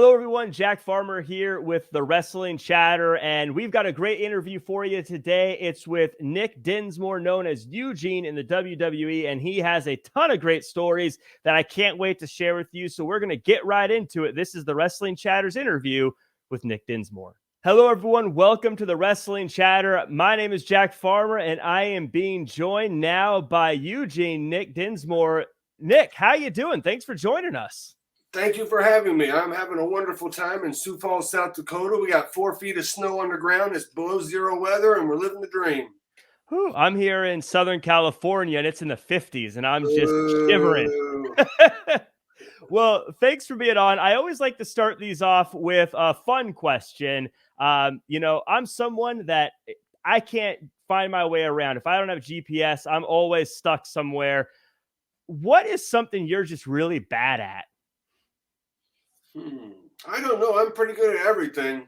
Hello, everyone. Jack Farmer here with the Wrestling Chatter, and we've got a great interview for you today. It's with Nick Dinsmore, known as Eugene in the WWE, and he has a ton of great stories that I can't wait to share with you. So we're going to get right into it. This is the Wrestling Chatter's interview with Nick Dinsmore. Hello, everyone. Welcome to the Wrestling Chatter. My name is Jack Farmer, and I am being joined now by Eugene, Nick Dinsmore. Nick, how you doing? Thanks for joining us. Thank you for having me. I'm having a wonderful time in Sioux Falls, South Dakota. We got 4 feet of snow underground. It's below zero weather, and we're living the dream. Whew, I'm here in Southern California, and it's in the 50s, and I'm just shivering. Well, thanks for being on. I always like to start these off with a fun question. I'm someone that I can't find my way around. If I don't have GPS, I'm always stuck somewhere. What is something you're just really bad at? I don't know. I'm pretty good at everything.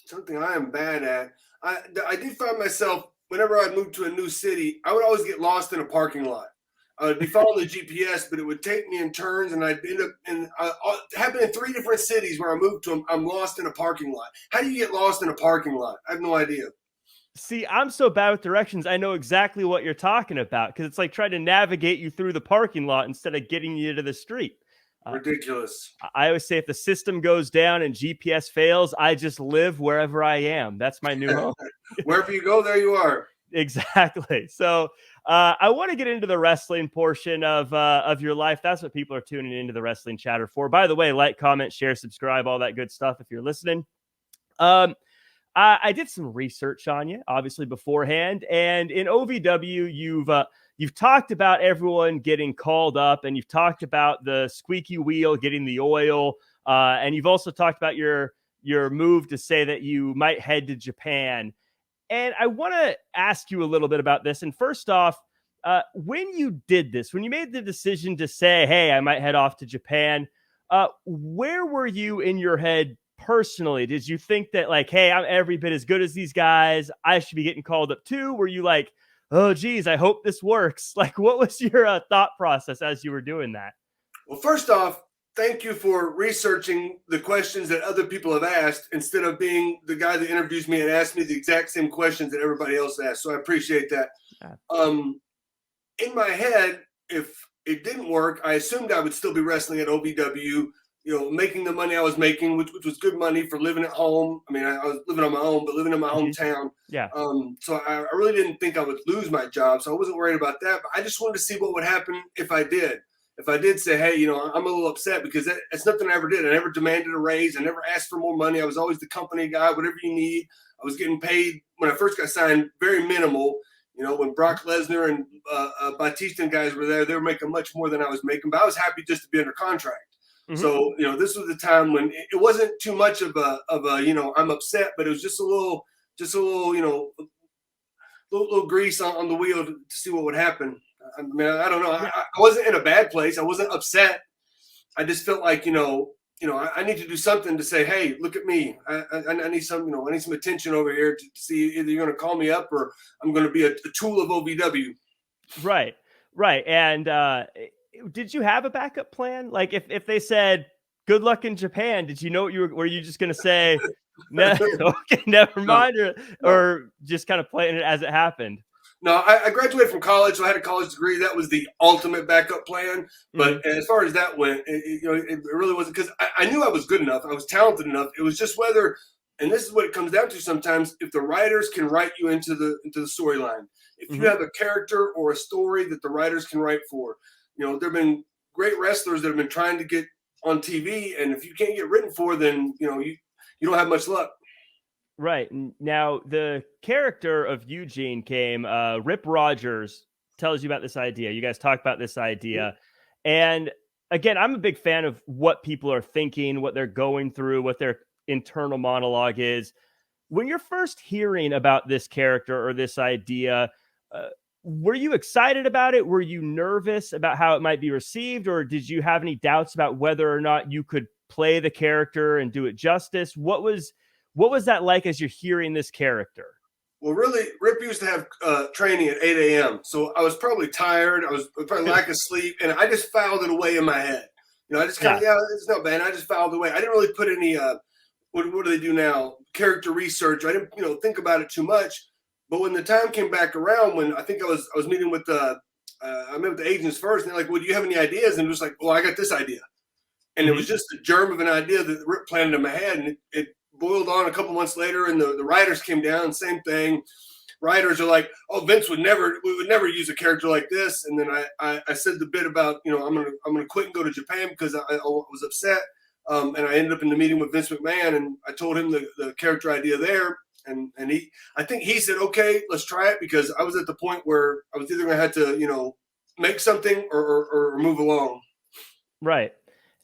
Something I am bad at. I did find myself, whenever I'd move to a new city, I would always get lost in a parking lot. I would be following the GPS, but it would take me in turns, and I'd end up in happened in 3 different cities where I moved to. I'm lost in a parking lot. How do you get lost in a parking lot? I have no idea. See, I'm so bad with directions. I know exactly what you're talking about because it's like trying to navigate you through the parking lot instead of getting you to the street. Ridiculous. I always say if the system goes down and GPS fails, I just live wherever I am. That's my new home. Wherever you go, there you are. Exactly. So I want to get into the wrestling portion of your life. That's what people are tuning into the Wrestling Chatter for. By the way, like, comment, share, subscribe, all that good stuff if you're listening. I did some research on you, obviously, beforehand. And in OVW, you've talked about everyone getting called up, and you've talked about the squeaky wheel getting the oil. And you've also talked about your move to say that you might head to Japan. And I want to ask you a little bit about this. And first off, when you did this, when you made the decision to say, hey, I might head off to Japan, where were you in your head personally? Did you think that, like, hey, I'm every bit as good as these guys, I should be getting called up too? Were you like, oh, geez, I hope this works? Like, what was your thought process as you were doing that? Well, first off, thank you for researching the questions that other people have asked instead of being the guy that interviews me and asks me the exact same questions that everybody else asked. So I appreciate that. Yeah. In my head, if it didn't work, I assumed I would still be wrestling at OVW, making the money I was making, which was good money for living at home. I mean, I was living on my own, but living in my hometown. Yeah. So I really didn't think I would lose my job. So I wasn't worried about that. But I just wanted to see what would happen if I did. If I did say, hey, I'm a little upset because that's nothing I ever did. I never demanded a raise. I never asked for more money. I was always the company guy, whatever you need. I was getting paid when I first got signed, very minimal. When Brock Lesnar and Batista and guys were there, they were making much more than I was making. But I was happy just to be under contract. Mm-hmm. So, this was the time when it wasn't too much of a I'm upset, but it was just a little, little grease on the wheel to see what would happen. I mean, I don't know. I wasn't in a bad place. I wasn't upset. I just felt like, I need to do something to say, hey, look at me. I need some, I need some attention over here to see either you're going to call me up or I'm going to be a tool of OVW. Right. And did you have a backup plan? Like if they said, good luck in Japan, did you know what were you just going to say, no, okay, never mind, or just kind of playing it as it happened? No, I graduated from college, so I had a college degree. That was the ultimate backup plan. But as far as that went, it really wasn't, because I knew I was good enough. I was talented enough. It was just whether, and this is what it comes down to sometimes, if the writers can write you into the storyline. If you have a character or a story that the writers can write for. There have been great wrestlers that have been trying to get on TV, and if you can't get written for, then you don't have much luck. Right. Now, the character of Eugene came, Rip Rogers tells you about this idea. You guys talk about this idea. And again, I'm a big fan of what people are thinking, what they're going through, what their internal monologue is. When you're first hearing about this character or this idea, were you excited about it? Were you nervous about how it might be received? Or did you have any doubts about whether or not you could play the character and do it justice? What was that like as you're hearing this character? Well, really, Rip used to have training at 8 a.m. So I was probably tired. I was probably lack of sleep, and I just filed it away in my head. I just kind of, it's not bad. I just filed away. I didn't really put any, what do they do now? Character research. I didn't, think about it too much. But when the time came back around, when I think I was meeting with I met with the agents first, and they're like, "Well, do you have any ideas?" And it was like, "Well, I got this idea," and it was just a germ of an idea that Rip planted in my head, and it boiled on a couple months later, and the writers came down, same thing. Writers are like, "Oh, we would never use a character like this," and then I said the bit about, I'm gonna quit and go to Japan because I was upset, and I ended up in the meeting with Vince McMahon, and I told him the character idea there. And I think he said, okay, let's try it, because I was at the point where I was either going to have to, make something or move along. Right.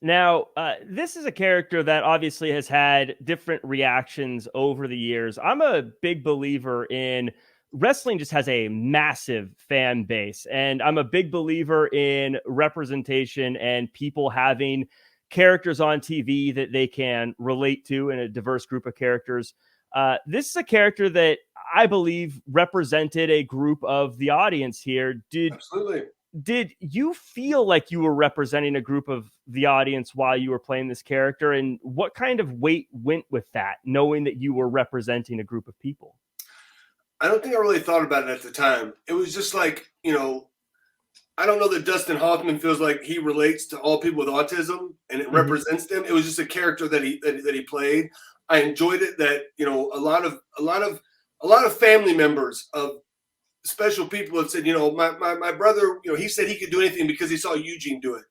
Now, this is a character that obviously has had different reactions over the years. I'm a big believer in wrestling just has a massive fan base, and I'm a big believer in representation and people having characters on TV that they can relate to in a diverse group of characters. This is a character that I believe represented a group of the audience here. Absolutely. Did you feel like you were representing a group of the audience while you were playing this character? And what kind of weight went with that, knowing that you were representing a group of people? I don't think I really thought about it at the time. It was just like, I don't know that Dustin Hoffman feels like he relates to all people with autism and it represents them. It was just a character that he played. I enjoyed it that, a lot of family members of special people have said, my brother, he said he could do anything because he saw Eugene do it.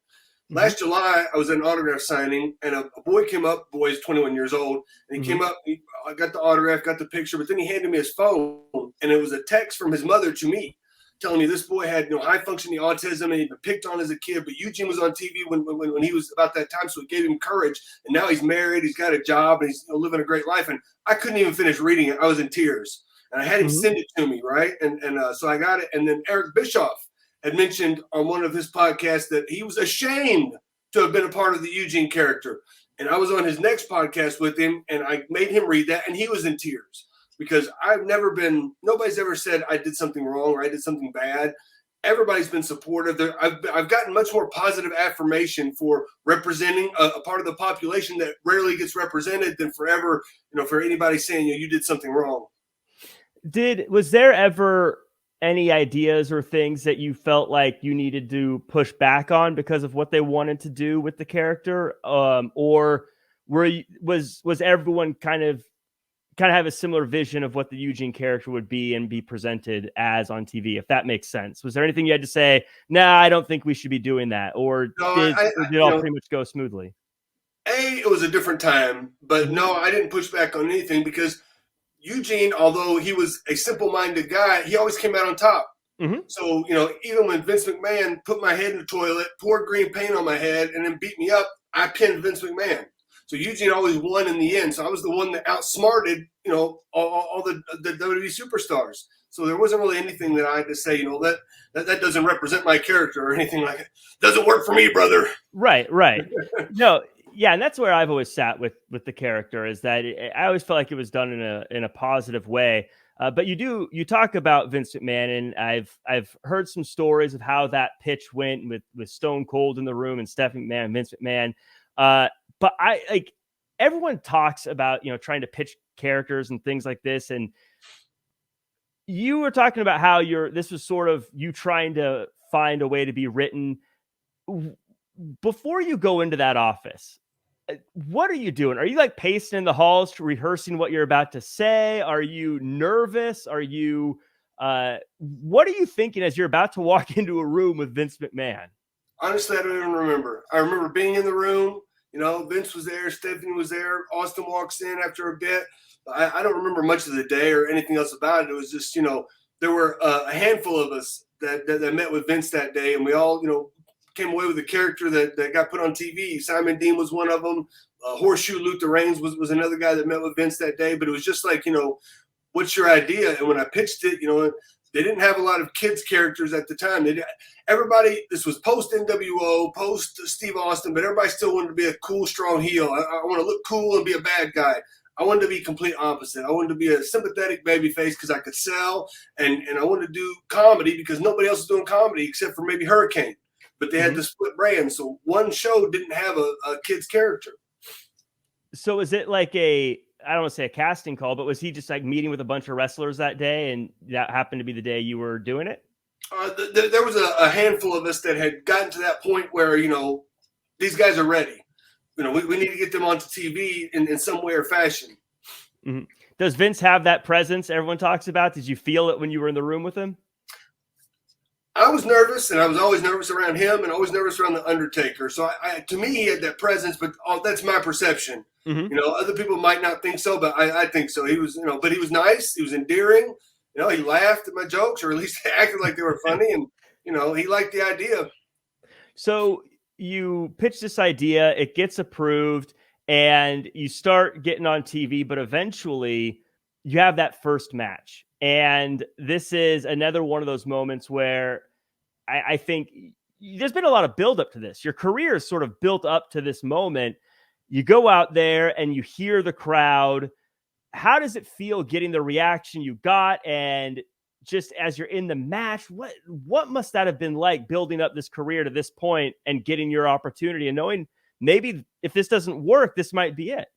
Last July, I was at an autograph signing, and a boy came up. Boy's 21 years old, and he came up. I got the autograph, got the picture, but then he handed me his phone, and it was a text from his mother to me, telling me this boy had high functioning autism and he'd been picked on as a kid, but Eugene was on TV when he was about that time, so it gave him courage. And now he's married, he's got a job, and he's living a great life. And I couldn't even finish reading it. I was in tears, and I had him send it to me, right? And so I got it. And then Eric Bischoff had mentioned on one of his podcasts that he was ashamed to have been a part of the Eugene character. And I was on his next podcast with him, and I made him read that, and he was in tears. Because nobody's ever said I did something wrong or I did something bad. Everybody's been supportive. I've gotten much more positive affirmation for representing a part of the population that rarely gets represented than forever, for anybody saying, you did something wrong. Was there ever any ideas or things that you felt like you needed to push back on because of what they wanted to do with the character? Or was everyone kind of have a similar vision of what the Eugene character would be and be presented as on TV, if that makes sense? Was there anything you had to say, nah, I don't think we should be doing that? Or did it all pretty much go smoothly? It was a different time, but no, I didn't push back on anything, because Eugene, although he was a simple-minded guy, he always came out on top. So, even when Vince McMahon put my head in the toilet, poured green paint on my head, and then beat me up, I pinned Vince McMahon. So Eugene always won in the end. So I was the one that outsmarted, all the WWE superstars. So there wasn't really anything that I had to say, that doesn't represent my character or anything like it. Doesn't work for me, brother. Right. No, yeah, and that's where I've always sat with the character, is that I always felt like it was done in a positive way. But you talk about Vince McMahon, and I've heard some stories of how that pitch went with Stone Cold in the room and Stephanie McMahon and Vince McMahon. But everyone talks about, trying to pitch characters and things like this. And you were talking about how this was sort of you trying to find a way to be written. Before you go into that office, what are you doing? Are you pacing in the halls, rehearsing what you're about to say? Are you nervous? Are you, what are you thinking as you're about to walk into a room with Vince McMahon? Honestly, I don't even remember. I remember being in the room. Vince was there, Stephanie was there, Austin walks in after a bit. I don't remember much of the day or anything else about it. It was just, there were a handful of us that met with Vince that day, and we all, came away with a character that got put on TV. Simon Dean was one of them. Horseshoe Luther Reigns was another guy that met with Vince that day. But it was just like, what's your idea? And when I pitched it, they didn't have a lot of kids characters at the time. This was post NWO, post Steve Austin, but everybody still wanted to be a cool, strong heel. I want to look cool and be a bad guy. I wanted to be complete opposite. I wanted to be a sympathetic babyface because I could sell, and I wanted to do comedy because nobody else was doing comedy except for maybe Hurricane. but they had to split brands. So one show didn't have a kid's character. So is it like I don't want to say a casting call, but was he just like meeting with a bunch of wrestlers that day, and that happened to be the day you were doing it? There was a handful of us that had gotten to that point where, these guys are ready. We need to get them onto TV in some way or fashion. Mm-hmm. Does Vince have that presence everyone talks about? Did you feel it when you were in the room with him? I was nervous, and I was always nervous around him and always nervous around The Undertaker. So to me, he had that presence, but that's my perception. Mm-hmm. Other people might not think so, but I think so. He was, but he was nice. He was endearing. He laughed at my jokes, or at least acted like they were funny, and he liked the idea. So you pitch this idea, it gets approved, and you start getting on TV, but eventually you have that first match. And this is another one of those moments where I think there's been a lot of buildup to this. Your career is sort of built up to this moment. You go out there and you hear the crowd. How does it feel getting the reaction you got? And just as you're in the match, what must that have been like, building up this career to this point and getting your opportunity and knowing maybe if this doesn't work, this might be it?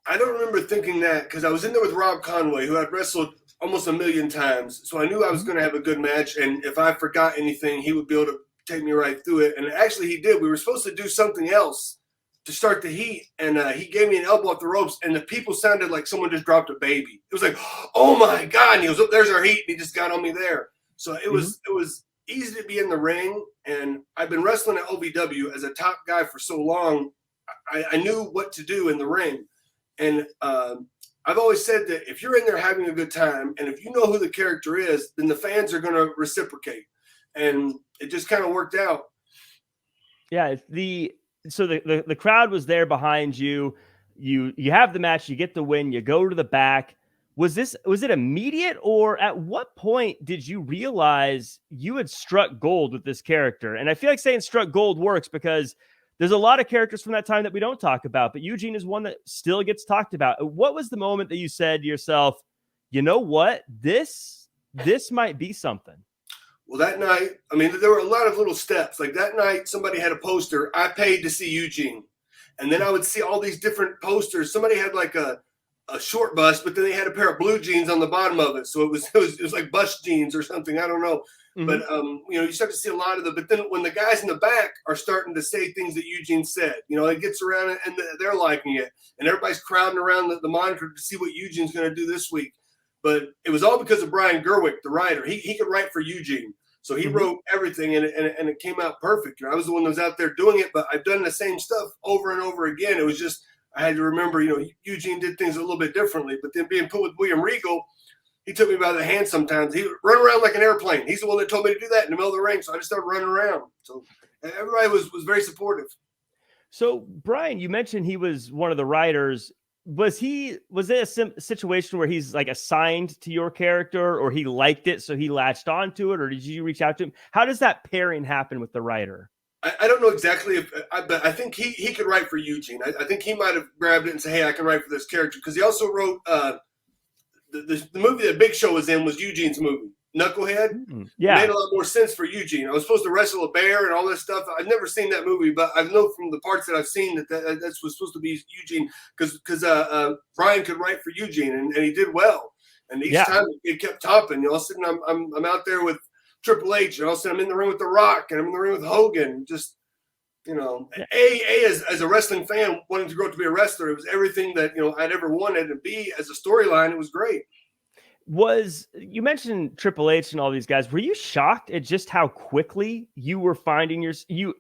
I don't remember thinking that, because I was in there with Rob Conway, who I'd wrestled almost 1 million times. So I knew I was going to have a good match. And if I forgot anything, he would be able to take me right through it. And actually he did. We were supposed to do something else to start the heat. And he gave me an elbow off the ropes, and the people sounded like someone just dropped a baby. It was like, oh my God. And he was, there's our heat. And he just got on me there. So it was easy to be in the ring. And I've been wrestling at OVW as a top guy for so long. I knew what to do in the ring. And I've always said that if you're in there having a good time, and if you know who the character is, then the fans are going to reciprocate. And it just kind of worked out. Yeah. So the crowd was there behind you. You have the match, you get the win, you go to the back. Was it immediate, or at what point did you realize you had struck gold with this character? And I feel like saying struck gold works because there's a lot of characters from that time that we don't talk about, but Eugene is one that still gets talked about. What was the moment that you said to yourself, you know what, this might be something? Well, that night, there were a lot of little steps. Like that night, somebody had a poster. I paid to see Eugene. And then I would see all these different posters. Somebody had like a short bust, but then they had a pair of blue jeans on the bottom of it. So it was like bust jeans or something. I don't know. Mm-hmm. But, you start to see a lot of them. But then when the guys in the back are starting to say things that Eugene said, it gets around and they're liking it. And everybody's crowding around the monitor to see what Eugene's going to do this week. But it was all because of Brian Gerwick, the writer. He could write for Eugene. So he wrote everything, and it came out perfect. I was the one that was out there doing it, but I've done the same stuff over and over again. It was just I had to remember, Eugene did things a little bit differently. But then being put with William Regal, he took me by the hand sometimes. He would run around like an airplane. He's the one that told me to do that in the middle of the ring. So I just started running around. So everybody was very supportive. So, Brian, you mentioned he was one of the writers. Was it a situation where he's like assigned to your character, or he liked it, so he latched onto it, or did you reach out to him? How does that pairing happen with the writer? I don't know exactly, but I think he could write for Eugene. I think he might have grabbed it and said, hey, I can write for this character. Because he also wrote the movie that Big Show was in was Eugene's movie, Knucklehead. Yeah. It made a lot more sense for Eugene. I was supposed to wrestle a bear and all this stuff. I've never seen that movie, but I know from the parts that I've seen that was supposed to be Eugene, because Brian could write for Eugene, and he did well. And each time it kept topping. All of a sudden I'm out there with Triple H, and all of a sudden I'm in the ring with The Rock, and I'm in the ring with Hogan. Just, as a wrestling fan wanting to grow up to be a wrestler, it was everything that, I'd ever wanted to be. As a storyline, it was great. You mentioned Triple H and all these guys. Were you shocked at just how quickly you were finding you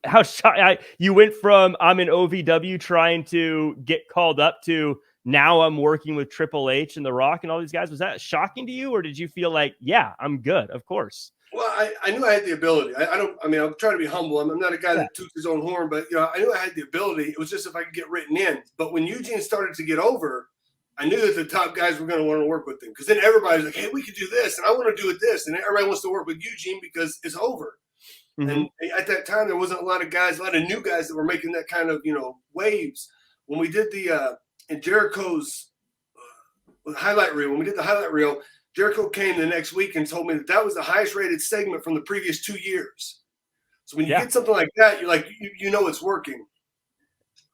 went from I'm in OVW trying to get called up to now I'm working with Triple H and The Rock and all these guys? Was that shocking to you, or did you feel like, yeah, I'm good, of course? Well, I knew I had the ability. I'm trying to be humble. I'm not a guy that toots his own horn, but I knew I had the ability. It was just if I could get written in. But when Eugene started to get over, I knew that the top guys were going to want to work with him, because then everybody was like, hey, we could do this, and I want to do it this. And everybody wants to work with Eugene because it's over. Mm-hmm. And at that time, there wasn't a lot of new guys that were making that kind of, waves. When we did in Jericho's highlight reel, when we did the highlight reel, Jericho came the next week and told me that was the highest rated segment from the previous 2 years. So when you get something like that, you're like, you know it's working.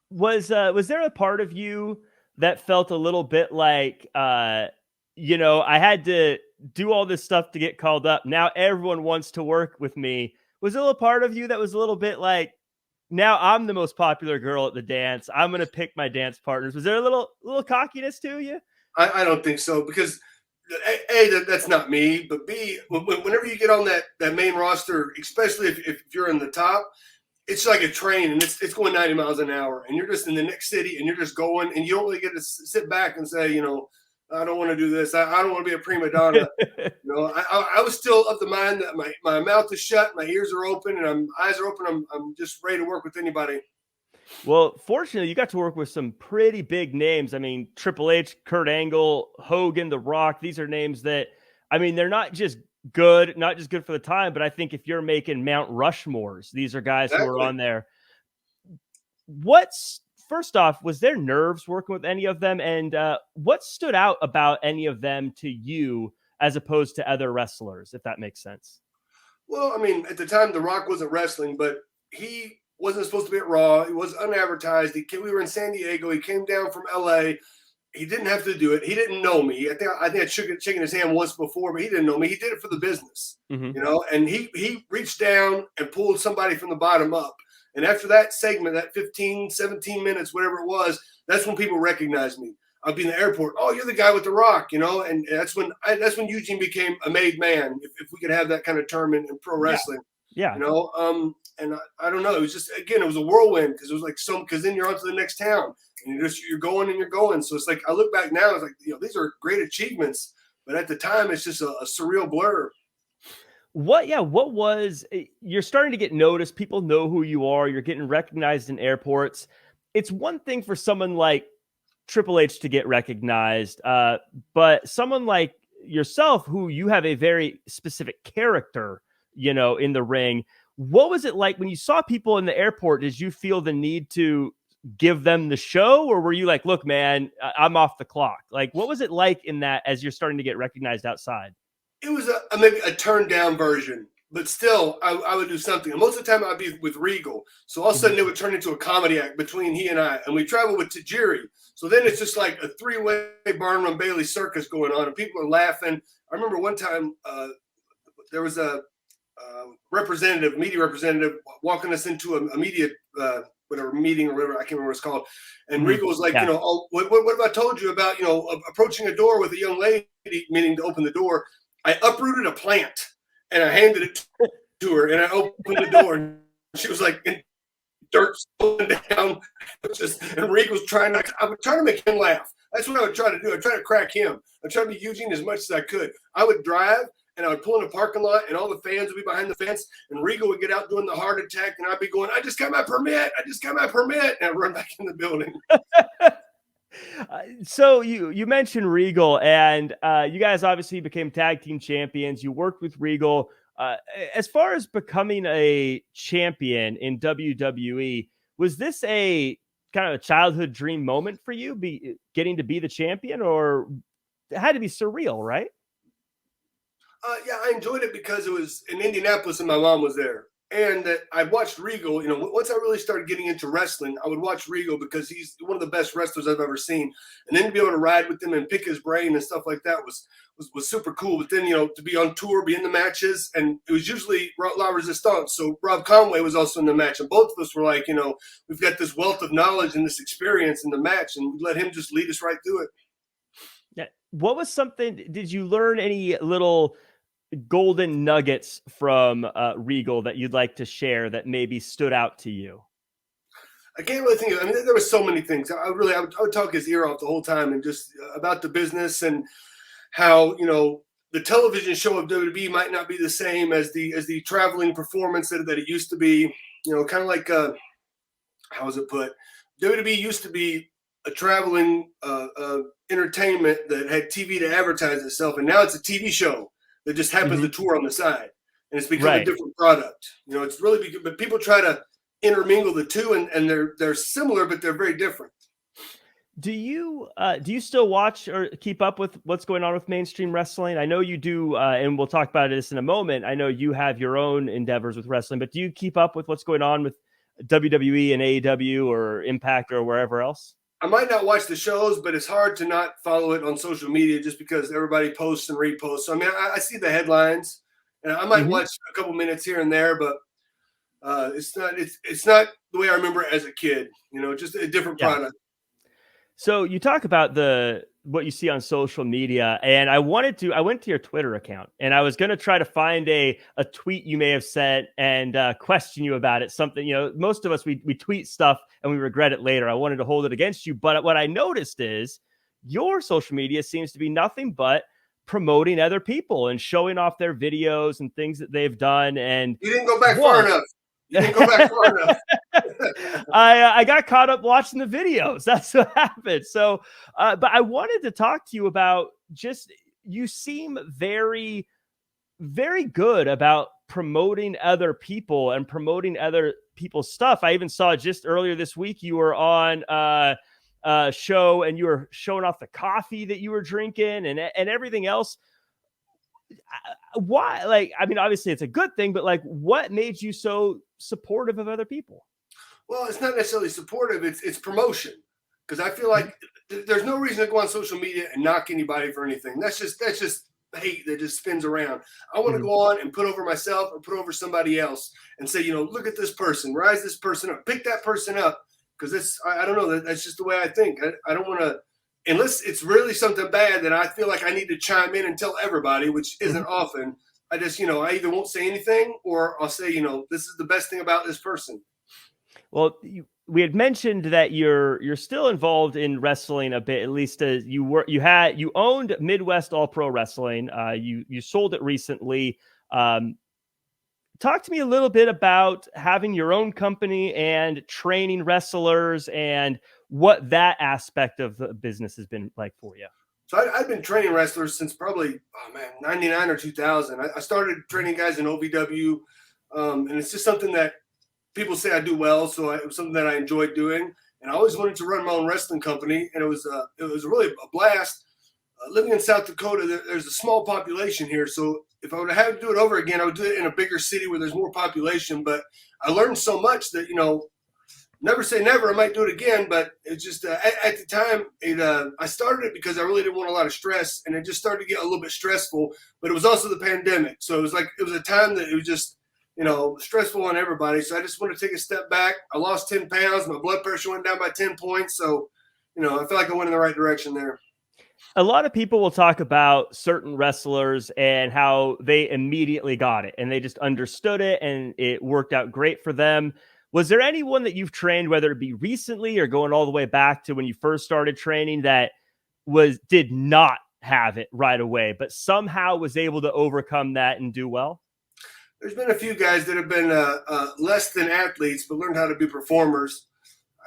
Was there a part of you that felt a little bit like, you know, I had to do all this stuff to get called up. Now everyone wants to work with me. Was there a little part of you that was a little bit like, now I'm the most popular girl at the dance, I'm going to pick my dance partners? Was there a little cockiness to you? I don't think so, because A, that's not me, but B, whenever you get on that main roster, especially if you're in the top, it's like a train, and it's going 90 miles an hour, and you're just in the next city, and you're just going, and you don't really get to sit back and say, you know, I don't want to do this. I don't want to be a prima donna. You know, I was still of the mind that my mouth is shut, my ears are open, and eyes are open. I'm just ready to work with anybody. Well, fortunately, you got to work with some pretty big names. I mean, Triple H, Kurt Angle, Hogan, The Rock. These are names that, I mean, they're not just good for the time, but I think if you're making Mount Rushmores, these are guys who are on there. First off, was there nerves working with any of them? And what stood out about any of them to you as opposed to other wrestlers, if that makes sense? Well, I mean, at the time, The Rock wasn't wrestling, but he wasn't supposed to be at Raw. It was unadvertised. We were in San Diego. He came down from LA. He didn't have to do it. He didn't know me. I think I'd shaken his hand once before, but he didn't know me. He did it for the business, you know, and he reached down and pulled somebody from the bottom up. And after that segment, that 15, 17 minutes, whatever it was, that's when people recognized me. I'd be in the airport. Oh, you're the guy with The Rock, you know, and that's when Eugene became a made man, if we could have that kind of term in pro wrestling. Yeah. You know, and I don't know. It was just, again, it was a whirlwind, because it was like because then you're on to the next town, and you're going and you're going. So it's like, I look back now, it's like, you know, these are great achievements, but at the time, it's just a surreal blur. What was, you're starting to get noticed. People know who you are. You're getting recognized in airports. It's one thing for someone like Triple H to get recognized, but someone like yourself, who you have a very specific character, you know, in the ring. What was it like when you saw people in the airport? Did you feel the need to give them the show, or were you like, look, man, I'm off the clock? Like, what was it like in that, as you're starting to get recognized outside? It was maybe a turned down version, but still, I would do something. And most of the time, I'd be with Regal. So all of a sudden, it would turn into a comedy act between he and I. And we travel with Tajiri. So then it's just like a three-way Barnum and Bailey circus going on, and people are laughing. I remember one time there was a media representative walking us into a media whatever meeting or whatever, I can't remember what it's called. And Regal was like, you know, oh, what have I told you about, you know, approaching a door with a young lady, meaning to open the door? I uprooted a plant and I handed it to her, and I opened the door, and she was like in dirt slowing down. And Regal was I would try to make him laugh. That's what I would try to do. I'd try to crack him. I'd try to be Eugene as much as I could. I would drive, and I would pull in a parking lot, and all the fans would be behind the fence, and Regal would get out doing the heart attack, and I'd be going, I just got my permit. And I'd run back in the building. So you mentioned Regal, and you guys obviously became tag team champions. You worked with Regal. As far as becoming a champion in WWE, was this a kind of a childhood dream moment for you, getting to be the champion, or it had to be surreal, right? Yeah, I enjoyed it because it was in Indianapolis and my mom was there. And that I watched Regal, you know, once I really started getting into wrestling, I would watch Regal because he's one of the best wrestlers I've ever seen. And then to be able to ride with him and pick his brain and stuff like that was super cool. But then, you know, to be on tour, be in the matches, and it was usually La Resistance. So Rob Conway was also in the match. And both of us were like, you know, we've got this wealth of knowledge and this experience in the match, and we let him just lead us right through it. Yeah. What was something, did you learn any little golden nuggets from Regal that you'd like to share that maybe stood out to you? I can't really think of it. I mean, there were so many things. I would talk his ear off the whole time, and just about the business and how, you know, the television show of WWE might not be the same as the traveling performance that it used to be. You know, kind of like how was it put? WWE used to be a traveling entertainment that had TV to advertise itself, and now it's a TV show that just happens to tour on the side, and it's become a different product. You know, it's really but people try to intermingle the two, and they're similar, but they're very different. Do you still watch or keep up with what's going on with mainstream wrestling? I know you do, and we'll talk about this in a moment. I know you have your own endeavors with wrestling, but do you keep up with what's going on with WWE and AEW or Impact or wherever else? I might not watch the shows, but it's hard to not follow it on social media just because everybody posts and reposts. So I mean, I see the headlines, and I might watch a couple minutes here and there, but it's not the way I remember it as a kid. Just a different product. So you talk about what you see on social media, and I went to your Twitter account, and I was going to try to find a tweet you may have sent and question you about it. Something, most of us, we tweet stuff and we regret it later. I wanted to hold it against you, but what I noticed is your social media seems to be nothing but promoting other people and showing off their videos and things that they've done. And you didn't go back far enough. I got caught up watching the videos. That's what happened. So, but I wanted to talk to you about you seem very, very good about promoting other people and promoting other people's stuff. I even saw just earlier this week, you were on a show and you were showing off the coffee that you were drinking and everything else. Why? Like, I mean, obviously it's a good thing, but like, what made you so supportive of other people? Well, it's not necessarily supportive. It's promotion. Because I feel like there's no reason to go on social media and knock anybody for anything. That's just hate that just spins around. I want to go on and put over myself or put over somebody else and say, look at this person, rise this person up, pick that person up. Because I don't know, that's just the way I think. I don't want to, unless it's really something bad that I feel like I need to chime in and tell everybody, which isn't often. I just, I either won't say anything or I'll say, this is the best thing about this person. Well, we had mentioned that you're still involved in wrestling a bit, at least as you owned Midwest All Pro Wrestling. You sold it recently. Talk to me a little bit about having your own company and training wrestlers and what that aspect of the business has been like for you. So I've been training wrestlers since probably, 99 or 2000. I started training guys in OVW, and it's just something that people say I do well. So it was something that I enjoyed doing. And I always wanted to run my own wrestling company. And it was really a blast. Living in South Dakota, there's a small population here. So if I would have to do it over again, I would do it in a bigger city where there's more population. But I learned so much that, never say never. I might do it again, but it's just at the time, I started it because I really didn't want a lot of stress, and it just started to get a little bit stressful. But it was also the pandemic, so it was a time that it was just stressful on everybody. So I just want to take a step back. I lost 10 pounds. My blood pressure went down by 10 points. So I feel like I went in the right direction there. A lot of people will talk about certain wrestlers and how they immediately got it and they just understood it and it worked out great for them. Was there anyone that you've trained, whether it be recently or going all the way back to when you first started training, that did not have it right away, but somehow was able to overcome that and do well? There's been a few guys that have been less than athletes, but learned how to be performers.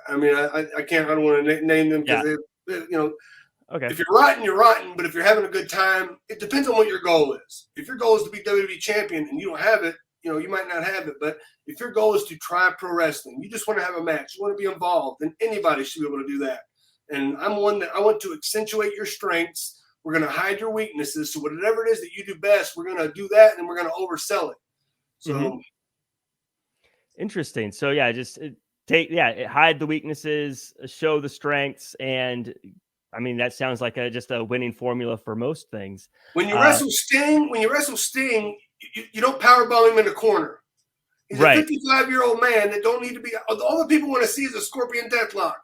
I mean, I don't want to name them because okay. If you're rotten, you're rotten. But if you're having a good time, it depends on what your goal is. If your goal is to be WWE champion and you don't have it, you might not have it. But if your goal is to try pro wrestling, you just want to have a match, you want to be involved, then anybody should be able to do that. And I'm one that I want to accentuate your strengths. We're going to hide your weaknesses. So whatever it is that you do best, we're going to do that, and we're going to oversell it. So interesting. So yeah, just hide the weaknesses, show the strengths, and I mean that sounds like just a winning formula for most things. When you wrestle Sting, you don't powerbomb him in the corner. He's a 55-year-old man that don't need to be. All the people want to see is a scorpion deathlock.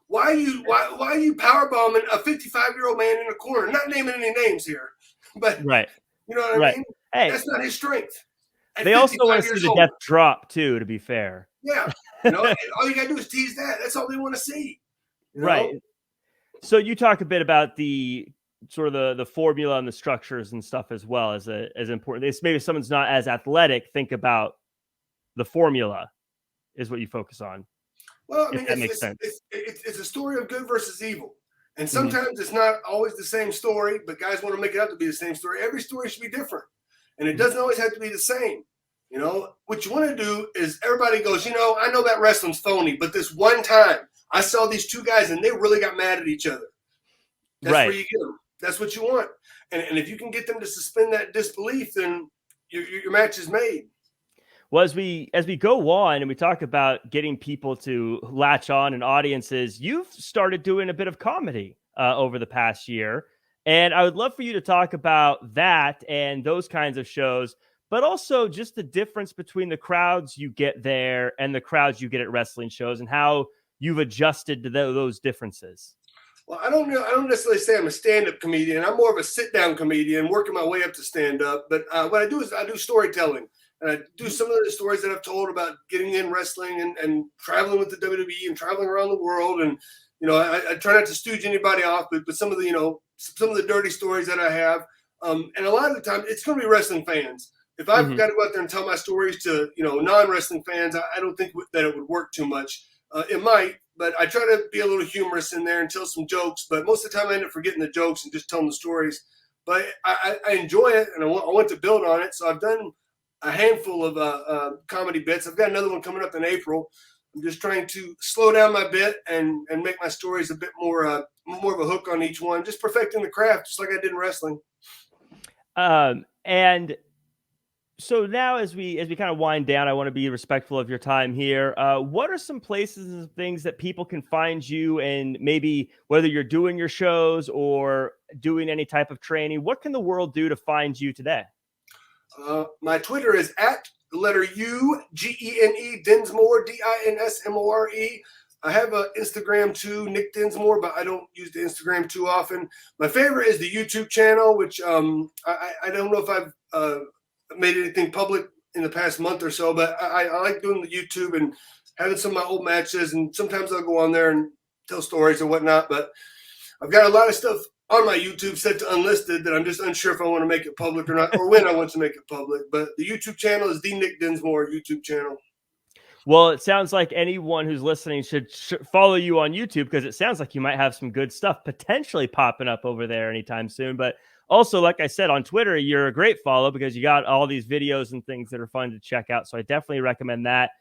Why are you powerbombing a 55-year-old man in the corner? Not naming any names here, but right. You know what I mean? Hey, that's not his strength. They also want to see the death drop too, to be fair. Yeah. All you got to do is tease that. That's all they want to see. Right. So you talk a bit about the sort of the formula and the structures and stuff as well as important. Maybe if someone's not as athletic, think about the formula is what you focus on. Well, I mean, that makes sense. It's a story of good versus evil. And sometimes it's not always the same story, but guys want to make it out to be the same story. Every story should be different. And it doesn't always have to be the same. What you want to do is everybody goes, I know that wrestling's phony, but this one time I saw these two guys and they really got mad at each other. That's Right. where you get them. That's what you want. And if you can get them to suspend that disbelief, then your match is made. Well, as we go on and we talk about getting people to latch on and audiences, you've started doing a bit of comedy over the past year. And I would love for you to talk about that and those kinds of shows, but also just the difference between the crowds you get there and the crowds you get at wrestling shows and how you've adjusted to those differences. Well, I don't know. I don't necessarily say I'm a stand-up comedian. I'm more of a sit-down comedian, working my way up to stand-up. But what I do is I do storytelling. And I do some of the stories that I've told about getting in wrestling and traveling with the WWE and traveling around the world. And, I try not to stooge anybody off, but some of the, some of the dirty stories that I have. And a lot of the time it's going to be wrestling fans. If I've got to go out there and tell my stories to, non-wrestling fans, I don't think that it would work too much. It might, but I try to be a little humorous in there and tell some jokes. But most of the time I end up forgetting the jokes and just telling the stories. But I enjoy it, and I want to build on it. So I've done a handful of comedy bits. I've got another one coming up in April. I'm just trying to slow down my bit and make my stories a bit more of a hook on each one, just perfecting the craft, just like I did in wrestling. And so now as we kind of wind down, I want to be respectful of your time here. What are some places and things that people can find you, and maybe whether you're doing your shows or doing any type of training, what can the world do to find you today? My Twitter is at the letter U, Gene, Dinsmore, Dinsmore. I have an Instagram too, Nick Dinsmore, but I don't use the Instagram too often. My favorite is the YouTube channel, which I don't know if I've made anything public in the past month or so, but I like doing the YouTube and having some of my old matches, and sometimes I'll go on there and tell stories or whatnot. But I've got a lot of stuff on my YouTube set to unlisted that I'm just unsure if I want to make it public or not, or when I want to make it public. But the YouTube channel is the Nick Dinsmore YouTube channel. Well, it sounds like anyone who's listening should follow you on YouTube, because it sounds like you might have some good stuff potentially popping up over there anytime soon. But also, like I said, on Twitter, you're a great follow because you got all these videos and things that are fun to check out. So I definitely recommend that.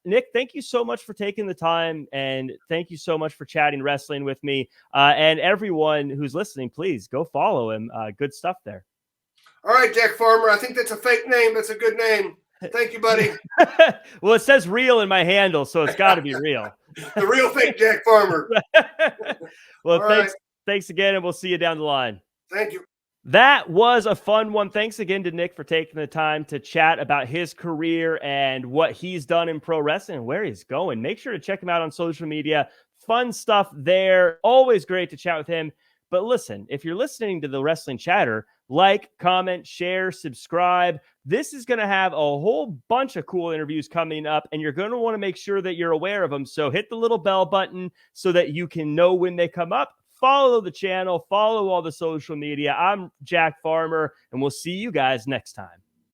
Nick, thank you so much for taking the time, and thank you so much for chatting wrestling with me. And everyone who's listening, please go follow him. Good stuff there. All right, Jack Farmer. I think that's a fake name. That's a good name. Thank you, buddy. Well, it says real in my handle, so it's got to be real. The real fake Jack Farmer. Well, thanks again, and we'll see you down the line. Thank you. That was a fun one. Thanks again to Nick for taking the time to chat about his career and what he's done in pro wrestling and where he's going. Make sure to check him out on social media. Fun stuff there. Always great to chat with him. But listen, if you're listening to the Wrestling Chatter, like, comment, share, subscribe. This is going to have a whole bunch of cool interviews coming up, and you're going to want to make sure that you're aware of them. So hit the little bell button so that you can know when they come up. Follow the channel, follow all the social media. I'm Jack Farmer, and we'll see you guys next time.